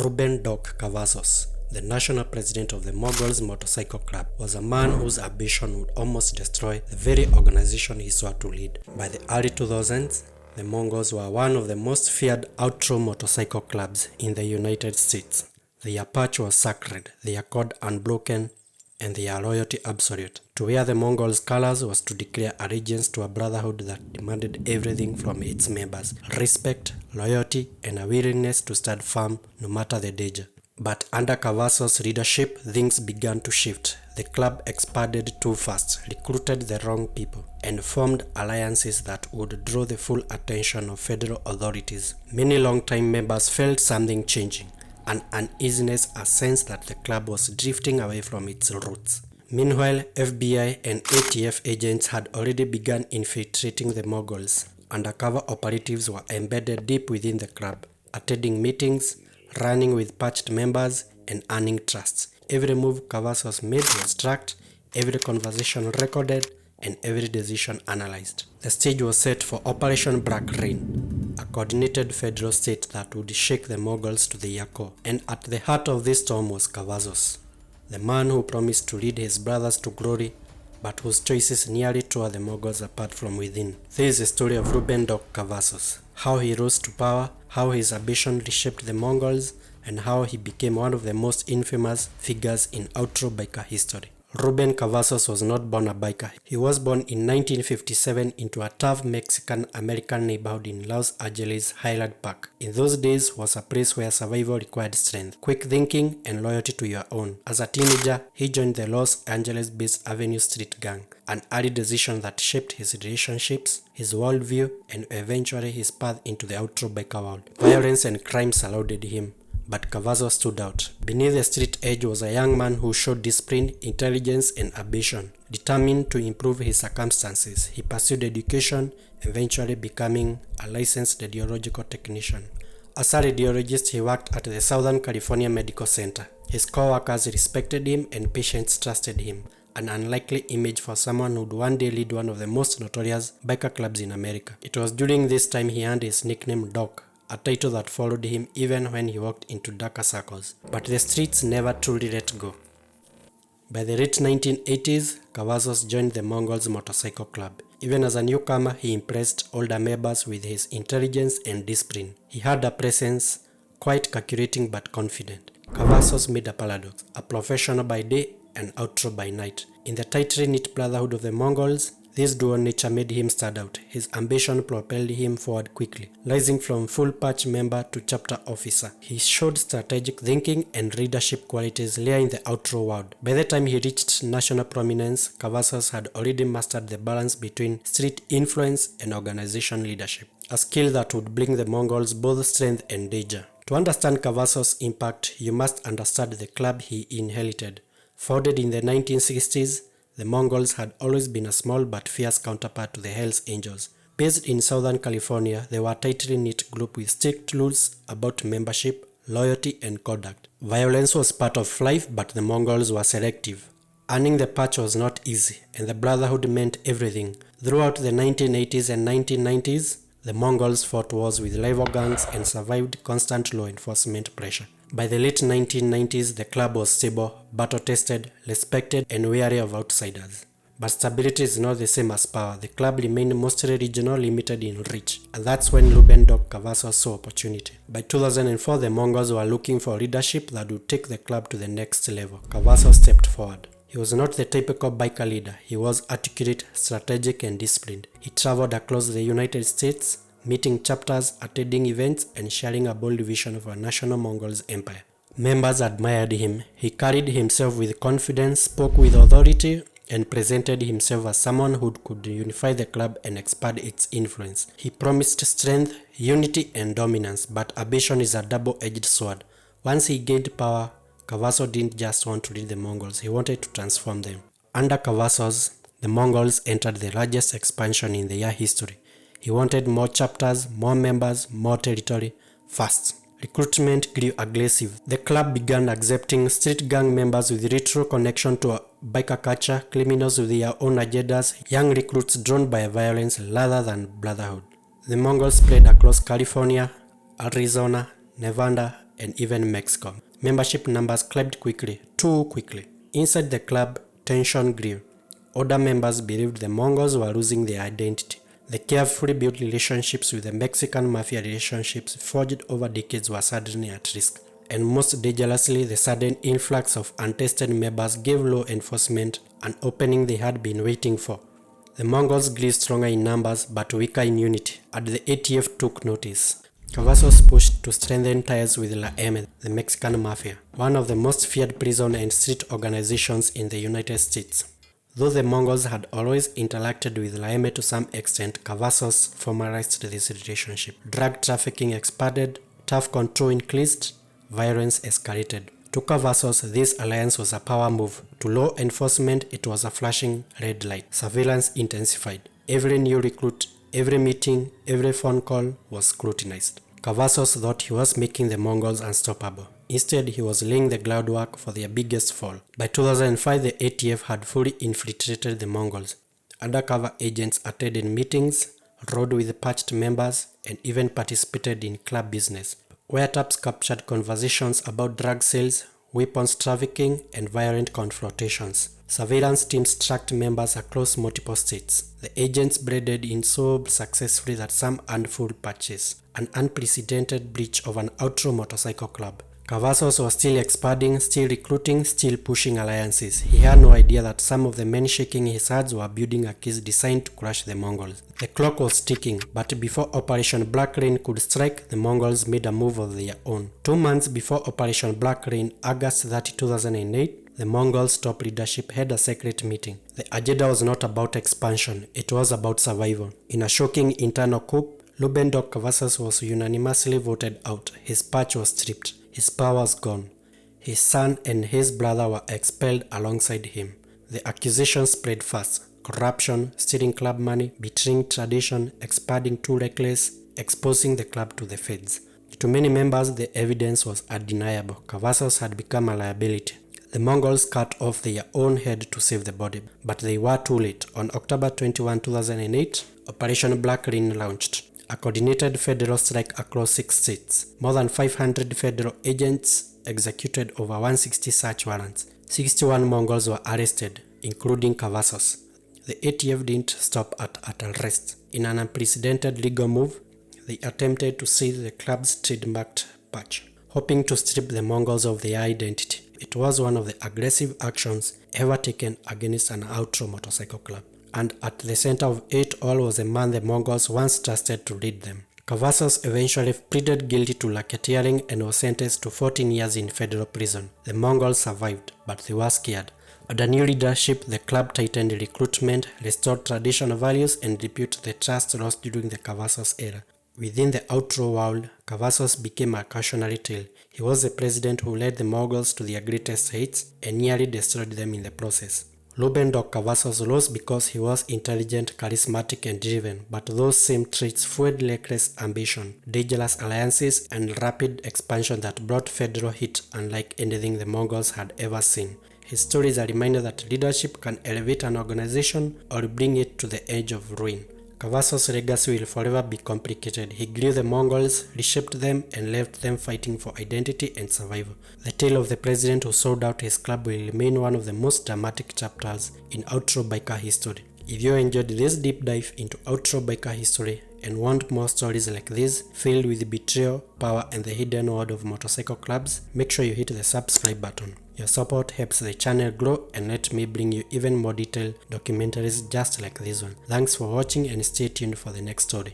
Ruben Doc Cavazos, the national president of the Mongols Motorcycle Club, was a man whose ambition would almost destroy the very organization he swore to lead. By the early 2000s, the Mongols were one of the most feared outlaw motorcycle clubs in the United States. Their patch was sacred, their code unbroken, and their loyalty absolute. To wear the Mongols' colors was to declare allegiance to a brotherhood that demanded everything from its members: respect, loyalty, and a willingness to stand firm no matter the danger. But under Cavazos' leadership, things began to shift. The club expanded too fast, recruited the wrong people, and formed alliances that would draw the full attention of federal authorities. Many long-time members felt something changing, an uneasiness, a sense that the club was drifting away from its roots. Meanwhile, FBI and ATF agents had already begun infiltrating the Mongols. Undercover operatives were embedded deep within the club, attending meetings, running with patched members, and earning trusts. Every move Cavazos made was tracked, every conversation recorded, and every decision analyzed. The stage was set for Operation Black Rain, a coordinated federal state that would shake the Mongols to their core. And at the heart of this storm was Cavazos, the man who promised to lead his brothers to glory, but whose choices nearly tore the Mongols apart from within. This is the story of Ruben Doc Cavazos, how he rose to power, how his ambition reshaped the Mongols, and how he became one of the most infamous figures in outlaw biker history. Ruben Cavazos was not born a biker. He was born in 1957 into a tough Mexican-American neighborhood in Los Angeles, Highland Park. In those days was a place where survival required strength, quick thinking, and loyalty to your own. As a teenager, he joined the Los Angeles-based Avenue Street Gang, an early decision that shaped his relationships, his worldview, and eventually his path into the outlaw biker world. Violence and crime surrounded him, but Cavazos stood out. Beneath the street edge was a young man who showed discipline, intelligence, and ambition. Determined to improve his circumstances, he pursued education, eventually becoming a licensed radiological technician. As a radiologist, he worked at the Southern California Medical Center. His co-workers respected him and patients trusted him, an unlikely image for someone who would one day lead one of the most notorious biker clubs in America. It was during this time he earned his nickname Doc, a title that followed him even when he walked into darker circles. But the streets never truly let go. By the late 1980s, Cavazos joined the Mongols Motorcycle Club. Even as a newcomer, he impressed older members with his intelligence and discipline. He had a presence, quite calculating but confident. Cavazos made a paradox, a professional by day and outlaw by night. In the tightly knit brotherhood of the Mongols, this dual nature made him stand out. His ambition propelled him forward quickly, rising from full patch member to chapter officer. He showed strategic thinking and leadership qualities rare in the outlaw world. By the time he reached national prominence, Cavazos had already mastered the balance between street influence and organization leadership, a skill that would bring the Mongols both strength and danger. To understand Cavazos' impact, you must understand the club he inherited. Founded in the 1960s, the Mongols had always been a small but fierce counterpart to the Hells Angels. Based in Southern California, they were a tightly knit group with strict rules about membership, loyalty, and conduct. Violence was part of life, but the Mongols were selective. Earning the patch was not easy, and the brotherhood meant everything. Throughout the 1980s and 1990s, the Mongols fought wars with rival gangs and survived constant law enforcement pressure. By the late 1990s, the club was stable, battle-tested, respected, and wary of outsiders. But stability is not the same as power. The club remained mostly regional, limited in reach. And that's when Ruben Doc Cavazos saw opportunity. By 2004, the Mongols were looking for leadership that would take the club to the next level. Cavazos stepped forward. He was not the typical biker leader. He was articulate, strategic, and disciplined. He traveled across the United States, meeting chapters, attending events, and sharing a bold vision of a national Mongols empire. Members admired him. He carried himself with confidence, spoke with authority, and presented himself as someone who could unify the club and expand its influence. He promised strength, unity, and dominance, but ambition is a double-edged sword. Once he gained power, Cavazos didn't just want to lead the Mongols, he wanted to transform them. Under Cavazos, the Mongols entered the largest expansion in their history. He wanted more chapters, more members, more territory, fast. Recruitment grew aggressive. The club began accepting street gang members with little connection to biker culture, criminals with their own agendas, young recruits drawn by violence rather than brotherhood. The Mongols spread across California, Arizona, Nevada, and even Mexico. Membership numbers climbed quickly, too quickly. Inside the club, tension grew. Older members believed the Mongols were losing their identity. The carefully built relationships with the Mexican Mafia relationships forged over decades were suddenly at risk. And most dangerously, the sudden influx of untested members gave law enforcement an opening they had been waiting for. The Mongols grew stronger in numbers but weaker in unity, and the ATF took notice. Cavazos pushed to strengthen ties with La M, the Mexican Mafia, one of the most feared prison and street organizations in the United States. Though the Mongols had always interacted with La M to some extent, Cavazos formalized this relationship. Drug trafficking expanded, tough control increased, violence escalated. To Cavazos, this alliance was a power move. To law enforcement, it was a flashing red light. Surveillance intensified. Every new recruit, every meeting, every phone call was scrutinized. Cavazos thought he was making the Mongols unstoppable. Instead, he was laying the groundwork for their biggest fall. By 2005, the ATF had fully infiltrated the Mongols. Undercover agents attended meetings, rode with patched members, and even participated in club business. Wiretaps captured conversations about drug sales, weapons trafficking, and violent confrontations. Surveillance teams tracked members across multiple states. The agents braided in so successfully that some earned full patches, an unprecedented breach of an outlaw motorcycle club. Cavazos was still expanding, still recruiting, still pushing alliances. He had no idea that some of the men shaking his hands were building a case designed to crush the Mongols. The clock was ticking, but before Operation Black Rain could strike, the Mongols made a move of their own. 2 months before Operation Black Rain, August 30, 2008, the Mongols' top leadership had a secret meeting. The agenda was not about expansion, it was about survival. In a shocking internal coup, Ruben Doc Cavazos was unanimously voted out. His patch was stripped. His power was gone. His son and his brother were expelled alongside him. The accusations spread fast. Corruption, stealing club money, betraying tradition, expanding too reckless, exposing the club to the feds. To many members, the evidence was undeniable. Cavazos had become a liability. The Mongols cut off their own head to save the body, but they were too late. On October 21, 2008, Operation Black Rain launched. A coordinated federal strike across 6 states. More than 500 federal agents executed over 160 search warrants. 61 Mongols were arrested, including Cavazos. The ATF didn't stop at arrest. In an unprecedented legal move, they attempted to seize the club's trademarked patch, hoping to strip the Mongols of their identity. It was one of the aggressive actions ever taken against an outlaw motorcycle club. And at the center of it all was a man the Mongols once trusted to lead them. Cavazos eventually pleaded guilty to racketeering and was sentenced to 14 years in federal prison. The Mongols survived, but they were scared. Under new leadership, the club tightened recruitment, restored traditional values, and rebuilt the trust lost during the Cavazos era. Within the outlaw world, Cavazos became a cautionary tale. He was the president who led the Mongols to their greatest heights and nearly destroyed them in the process. Ruben Doc Cavazos rose because he was intelligent, charismatic, and driven, but those same traits fueled reckless ambition, dangerous alliances, and rapid expansion that brought federal hit unlike anything the Mongols had ever seen. His story is a reminder that leadership can elevate an organization or bring it to the edge of ruin. Cavazos' legacy will forever be complicated. He grew the Mongols, reshaped them, and left them fighting for identity and survival. The tale of the president who sold out his club will remain one of the most dramatic chapters in outlaw biker history. If you enjoyed this deep dive into outlaw biker history and want more stories like this, filled with betrayal, power, and the hidden world of motorcycle clubs, make sure you hit the subscribe button. Your support helps the channel grow and let me bring you even more detailed documentaries just like this one. Thanks for watching and stay tuned for the next story.